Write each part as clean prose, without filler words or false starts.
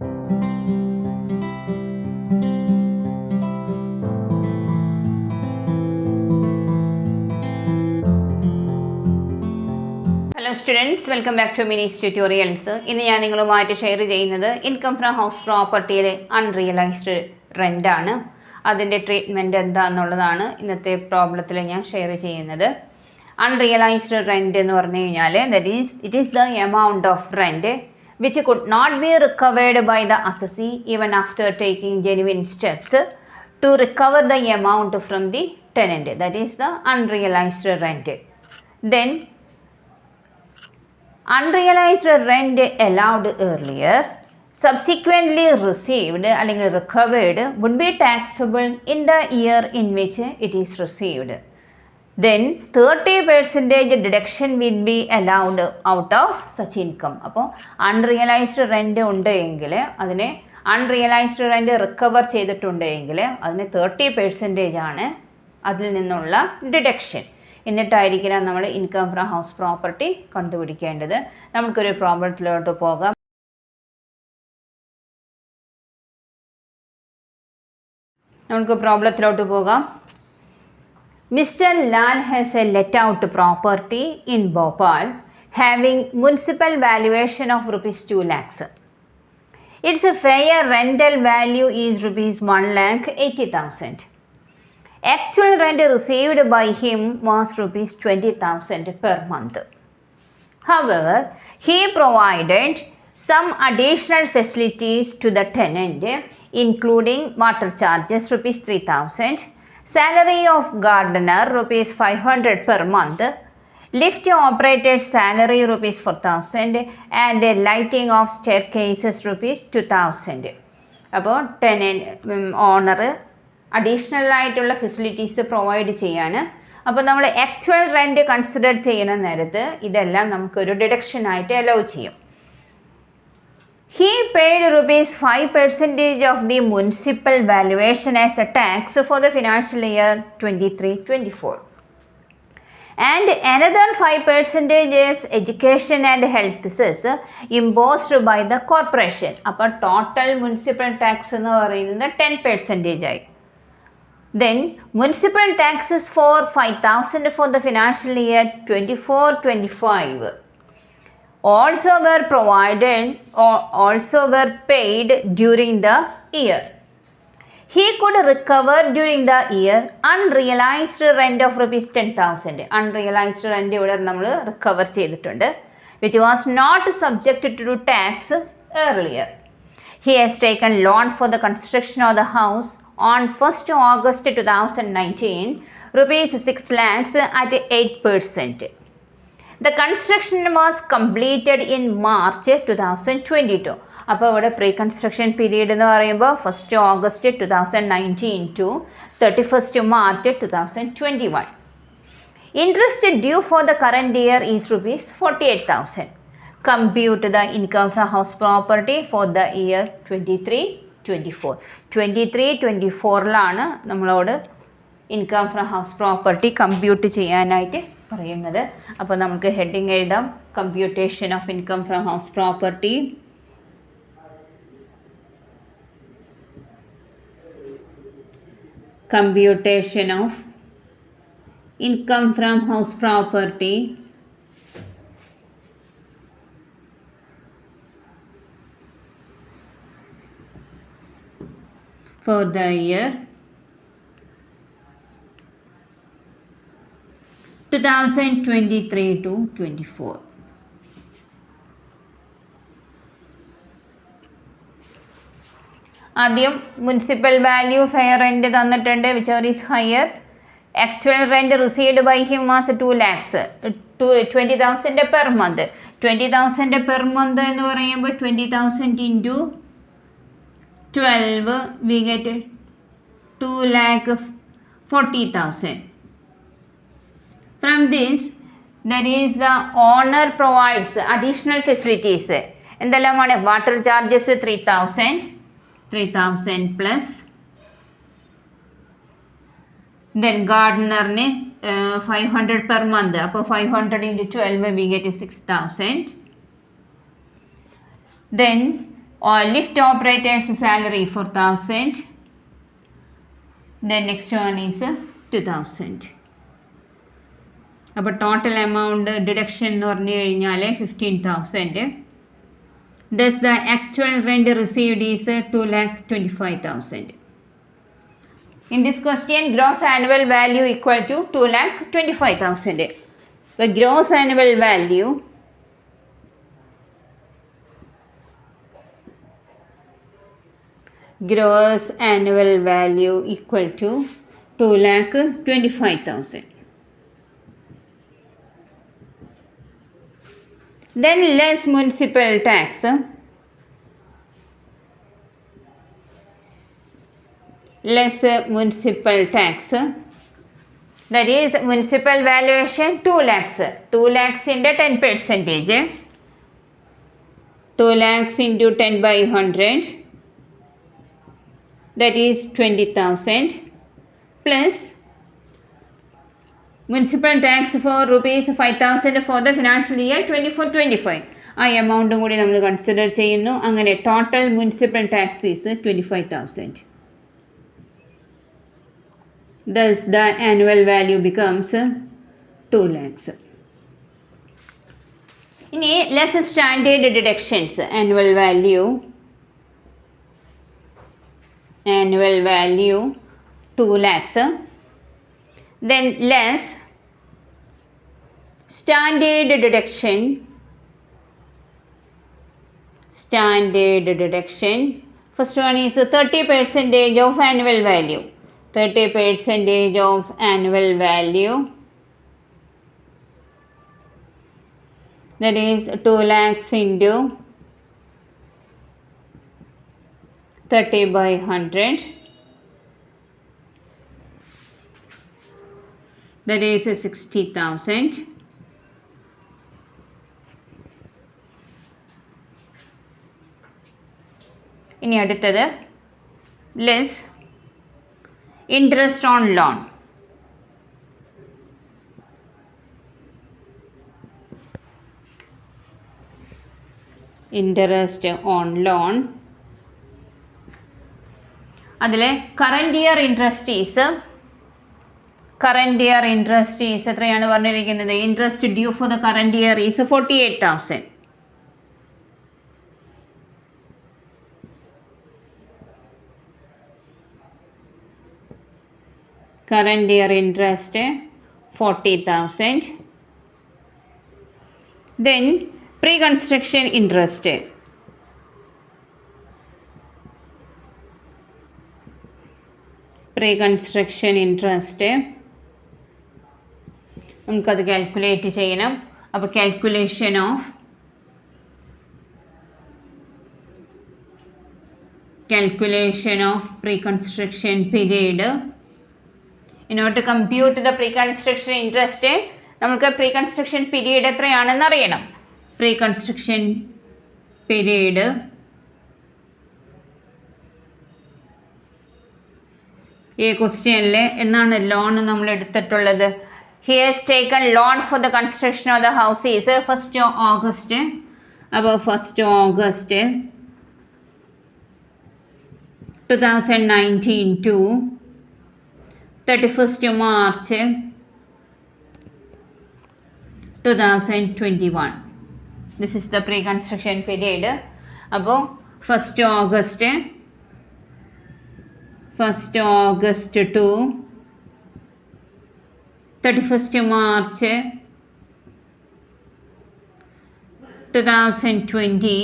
Hello students, welcome back to Mini's tutorials. ഇന്ന് ഞാൻ നിങ്ങളുമായിട്ട് ഷെയർ ചെയ്യുന്നത് ഇൻകം ഫ്രം ഹൗസ് പ്രോപ്പർട്ടിയിലെ അൺറിയലൈസ്ഡ് റെൻ്റാണ്. അതിൻ്റെ ട്രീറ്റ്മെൻറ്റ് എന്താണെന്നുള്ളതാണ് ഇന്നത്തെ പ്രോബ്ലത്തിൽ ഞാൻ ഷെയർ ചെയ്യുന്നത്. അൺറിയലൈസ്ഡ് റെൻ്റ് എന്ന് പറഞ്ഞു കഴിഞ്ഞാൽ it is the amount of rent which could not be recovered by the assessee even after taking genuine steps to recover the amount from the tenant. That is the unrealised rent. Then unrealized rent allowed earlier, subsequently received അല്ലെങ്കിൽ recovered would be taxable in the year in which it is received. Then 30% deduction will be allowed out of such income. അപ്പോൾ unrealised rent ഉണ്ട് എങ്കിൽ അതിനെ unrealised rent recover ചെയ്തിട്ടുണ്ടെങ്കിൽ അതിന് 30% ആണ് അതിൽ നിന്നുള്ള ഡിഡക്ഷൻ. എന്നിട്ടായിരിക്കണം നമ്മൾ ഇൻകം ഫ്രം ഹൗസ് പ്രോപ്പർട്ടി കണ്ടുപിടിക്കേണ്ടത്. നമുക്കൊരു പ്രോബ്ലത്തിലോട്ട് പോകാം. Mister Lal has A let out property in Bhopal having municipal valuation of ₹2 lakhs. Its fair rental value is ₹1,80,000. Actual rent received by him was ₹20,000 per month. However, he provided some additional facilities to the tenant, including water charges ₹3,000, salary of gardener ₹500 per month, lift operator's salary ₹4,000, and lighting of staircases ₹2,000. അപ്പോൾ owner additional ആയിട്ടുള്ള facilities provide ചെയ്യാണ്. അപ്പോൾ നമ്മൾ actual rent consider ചെയ്യുന്ന നേരത്ത് ഇതെല്ലാം നമുക്കൊരു deduction ആയിട്ട് അലൗ ചെയ്യും. He paid ₹5% of the municipal valuation as a tax for the financial year 23-24 and another 5% is education and health cess imposed by the corporation. അപ്പോൾ ടോട്ടൽ മുനിസിപ്പൽ ടാക്സ് എന്ന് പറയുന്നത് 10% ആയി. Then municipal taxes for 5,000 for the financial year 24-25 also were paid during the year. He could recover during the year unrealized rent of ₹10,000. Unrealized rent ഇവിടെ നമ്മൾ recover ചെയ്തിട്ടുണ്ട്, which was not subject to tax earlier. He has taken loan for the construction of the house on 1st August 2019, ₹6 lakhs at 8%. The construction was completed in March 2022. അപ്പോൾ ഇവിടെ pre construction period എന്ന് പറയുമ്പോൾ 1st August 2019 to 31st March 2021. Interest due for the current year is ₹48,000. Compute the income from house property for the year 23-24 നമ്മളോട് income from house property compute ചെയ്യാനായിട്ട് പറയുന്നത്. അപ്പോൾ നമുക്ക് heading എഴുതാം: computation of income from house property. Computation of income from house property for the year 2023-24. ആദ്യം municipal value fair rent തന്നിട്ടുണ്ട്, which is higher. Actual rent received by him was 2 lakhs, 20,000 per month. 20,000 per month എന്ന് പറയുമ്പോൾ 20,000 into 12 we get 2,40,000. From this, that is the owner provides additional facilities. എന്തെല്ലാമാണ്? Water charges 3,000 plus, then gardener 500 per month. അപ്പോൾ 500 into 12 we get 6,000. Then or lift operator's salary 4,000. Then next one is 2,000. അപ്പോൾ total amount deduction എന്ന് പറഞ്ഞു കഴിഞ്ഞാൽ 15,000. Thus the actual rent received is 2,25,000. In this question, gross annual value equal to 2,25,000. The gross annual value equal to 2,25,000. Then less municipal tax. That is municipal valuation 2 lakhs. 2 lakhs into 10%. 2 lakhs into 10 by 100. That is 20,000 plus municipal tax for rupees 5,000 for the financial year 24-25. ആ എമൗണ്ടും കൂടി നമ്മൾ consider ചെയ്യുന്നു. അങ്ങനെ total municipal tax is 25,000. Thus the annual value becomes 2 lakhs. ഇനി less standard deductions. annual value 2 lakhs. Then less standard deduction. First one is 30% of annual value. 30% of annual value. That is 2 lakhs into 30 by 100. That is 60,000. ഇനി അടുത്തത് less interest on loan. അതിൽ current year interest is എത്രയാണ് പറഞ്ഞിരിക്കുന്നത്? Interest due for the current year is 48,000. current year interest 40,000. Then pre-construction interest. നമുക്കത് calculate ചെയ്യണം. അപ്പോൾ calculation of pre-construction period. In order to compute the pre-construction interest, നമുക്ക് pre-construction period എത്രയാണെന്ന് അറിയണം. pre-construction period ഈ ക്വസ്റ്റ്യനിൽ എന്നാണ് ലോൺ നമ്മൾ എടുത്തിട്ടുള്ളത്? He has taken loan for the construction of the house is 1st August. അപ്പോൾ 1st August 2019 to 31st March 2021. This is the pre-construction period. അപ്പോൾ 1st August to 31st March 2020.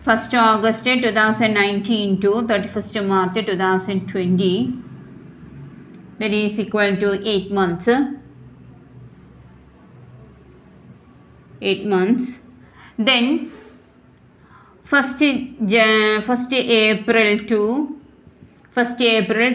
1st August 2019 to 31st March 2020. That is equal to 8 months. 8 months. Then 1st April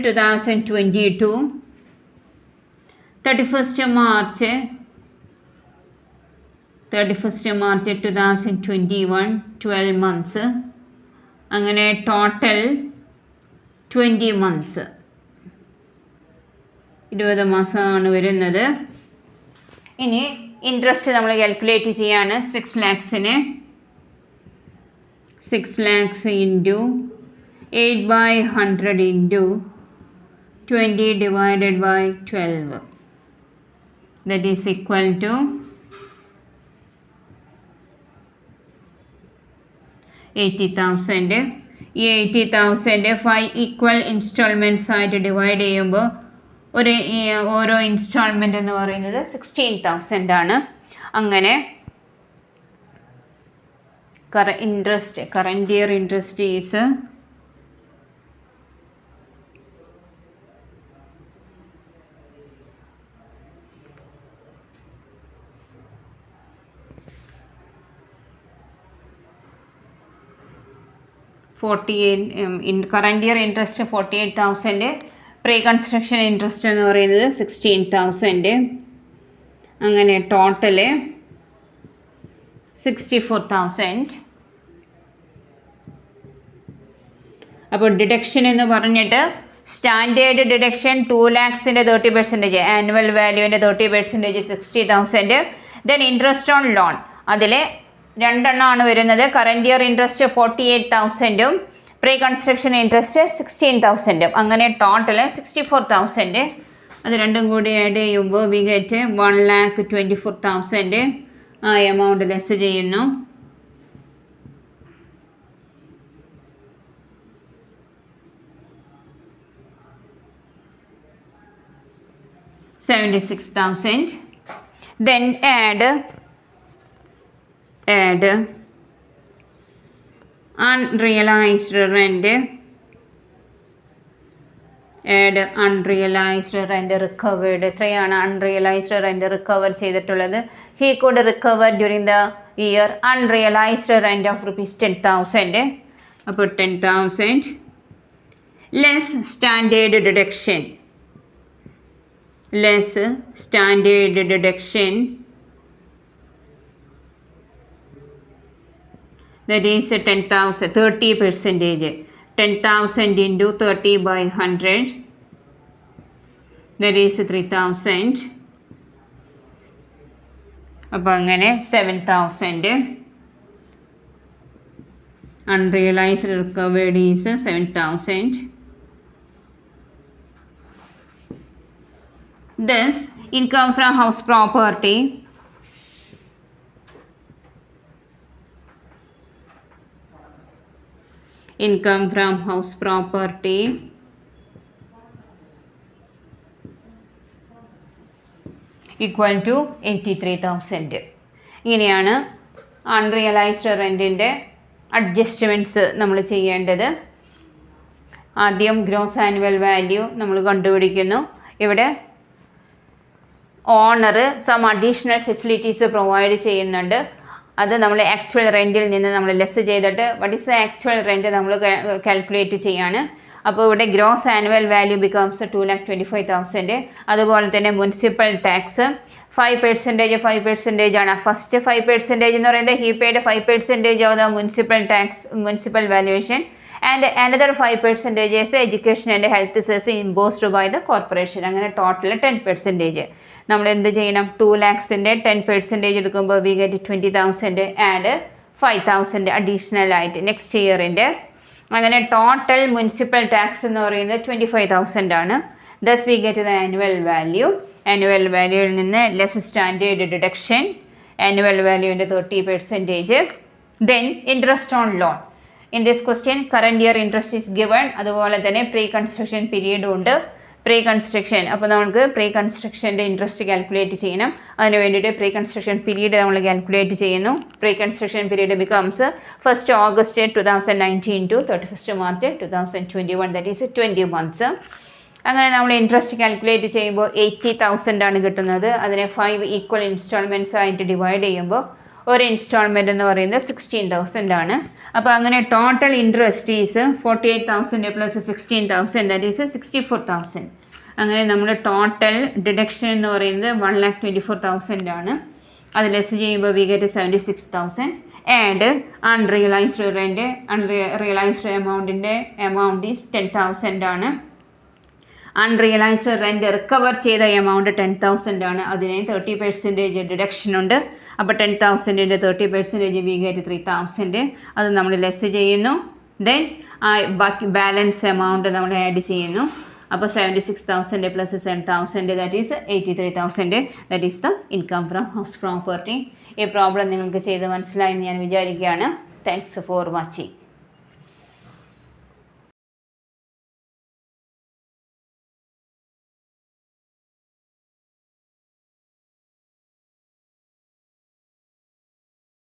2022 31st March 2021 12 months. അങ്ങനെ total 20 months 20 മാസമാണ് വരുന്നത്. ഇനി interest നമ്മൾ calculate ചെയ്യാണ്. 6 lakhsന് 6 lakhs into 8 by 100 into 20 divided by 12. That is equal to 80,000. ഈ 80,000 5 equal instalments ആയിട്ട് divide ചെയ്യുമ്പോൾ ഓരോ ഇൻസ്റ്റാൾമെൻ്റ് എന്ന് പറയുന്നത് 16,000 ആണ്. അങ്ങനെ current year interest is current year interest 48,000, pre-construction interest എന്ന് പറയുന്നത് 16,000. അങ്ങനെ ടോട്ടൽ 64,000. അപ്പോൾ ഡിഡക്ഷൻ എന്ന് പറഞ്ഞിട്ട് സ്റ്റാൻഡേർഡ് ഡിഡക്ഷൻ 2 lakhsൻ്റെ 30%, ആനുവൽ വാല്യൂവിൻ്റെ 30% 60,000. ദെൻ ഇൻട്രസ്റ്റ് ഓൺ ലോൺ അതിൽ രണ്ടെണ്ണമാണ് വരുന്നത്. കറൻറ്റ് ഇയർ ഇൻട്രസ്റ്റ് 48,000ഉം പ്രീ കൺസ്ട്രക്ഷൻ ഇൻട്രസ്റ്റ് 16,000ഉം. അങ്ങനെ ടോട്ടൽ 64,000. അത് രണ്ടും കൂടി ആഡ് ചെയ്യുമ്പോൾ വി ഗെറ്റ് 1,24,000 ആ എമൗണ്ട് ലെസ് ചെയ്യുന്നു. $76,000. Then add unrealized rent, recovered. എത്രയാണ് unrealized rent recover ചെയ്തിട്ടുള്ളത്? He could recover during the year unrealized rent of rupees 10,000. അപ്പോൾ 10,000 less standard deduction, that is 10,000, 30%. 10,000 into 30 by 100, that is 3,000. അപ്പോൾ അങ്ങനെ 7,000. Unrealized recovered is 7,000. Thus, income from house property equal to 83,000. ഇങ്ങനെയാണ് unrealised റെൻറ്റിൻ്റെ adjustments നമ്മൾ ചെയ്യേണ്ടത്. ആദ്യം gross annual value നമ്മൾ കണ്ടുപിടിക്കുന്നു. ഇവിടെ owner some additional facilities provide ചെയ്യുന്നുണ്ട്. അത് നമ്മൾ ആക്ച്വൽ റെൻറ്റിൽ നിന്ന് നമ്മൾ ലെസ് ചെയ്തിട്ട് what is the actual rent നമ്മൾ കാൽക്കുലേറ്റ് ചെയ്യാണ്. അപ്പോൾ ഇവിടെ ഗ്രോസ് ആനുവൽ വാല്യൂ ബിക്കംസ് 2,25,000. അതുപോലെ തന്നെ മുനിസിപ്പൽ ടാക്സ് 5% ആണ്. ഫസ്റ്റ് 5% എന്ന് പറയുന്നത് he paid 5% of the municipal valuation and another 5% is education and health cess imposed by the corporation. അങ്ങനെ ടോട്ടൽ 10%. നമ്മൾ എന്ത് ചെയ്യണം? 2 lakhsൻ്റെ 10% എടുക്കുമ്പോൾ വി ഗെറ്റ് 20,000 ആൻഡ് 5,000 അഡീഷണൽ ആയിട്ട് നെക്സ്റ്റ് ഇയറിൻ്റെ. അങ്ങനെ ടോട്ടൽ മുനിസിപ്പൽ ടാക്സ് എന്ന് പറയുന്നത് 25,000 ആണ്. Thus we get the annual value. Annual വാല്യൂവിൽ നിന്ന് ലെസ് സ്റ്റാൻഡേർഡ് ഡിഡക്ഷൻ, ആനുവൽ വാല്യൂവിൻ്റെ 30%. Then interest on loan. In this question current year interest is given. അതുപോലെ തന്നെ പ്രീ കൺസ്ട്രക്ഷൻ പീരീഡും ഉണ്ട്. പ്രീ കൺസ്ട്രക്ഷൻ അപ്പോൾ നമുക്ക് പ്രീ കൺസ്ട്രക്ഷൻ്റെ ഇൻട്രസ്റ്റ് കാൽക്കുലേറ്റ് ചെയ്യണം. അതിന് വേണ്ടിയിട്ട് പ്രീ കൺസ്ട്രക്ഷൻ പീരീഡ് നമ്മൾ കാൽക്കുലേറ്റ് ചെയ്യുന്നു. Pre construction period becomes 1st August 2019 to 31st March 2021, that is 20 months. അങ്ങനെ നമ്മൾ ഇൻട്രസ്റ്റ് കാൽക്കുലേറ്റ് ചെയ്യുമ്പോൾ 80,000 ആണ് കിട്ടുന്നത്. അതിനെ 5 ഈക്വൽ ഇൻസ്റ്റാൾമെൻറ്റ്സ് ആയിട്ട് ഡിവൈഡ് ചെയ്യുമ്പോൾ ഒരു ഇൻസ്റ്റാൾമെൻറ്റ് എന്ന് പറയുന്നത് 16,000 ആണ്. അപ്പോൾ അങ്ങനെ total interest is 48,000 plus 16,000, that is 64,000. അങ്ങനെ നമ്മൾ ടോട്ടൽ ഡിഡക്ഷൻ എന്ന് പറയുന്നത് 1,24,000 ആണ്. അത് ലെസ് ചെയ്യുമ്പോൾ we get 76,000 and unrealised rent. Unrealised amount is 10,000 ആണ്. അൺറിയലൈസ്ഡ് റെൻറ്റ് റിക്കവർ ചെയ്ത എമൗണ്ട് 10,000 ആണ്. അതിന് 30% ഡിഡക്ഷൻ ഉണ്ട്. അപ്പോൾ 10,000ൻ്റെ 30% വി ഗെറ്റ് 3,000. അത് നമ്മൾ ലെസ് ചെയ്യുന്നു. ദെൻ ബാക്കി ബാലൻസ് എമൗണ്ട് നമ്മൾ ആഡ് ചെയ്യുന്നു. അപ്പോൾ 76,000 plus 10,000 that is 83,000. That is the income from house property. ഈ പ്രോബ്ലം നിങ്ങൾക്ക് ചെയ്ത് മനസ്സിലായെന്ന് ഞാൻ വിചാരിക്കുകയാണ്. Thanks for watching.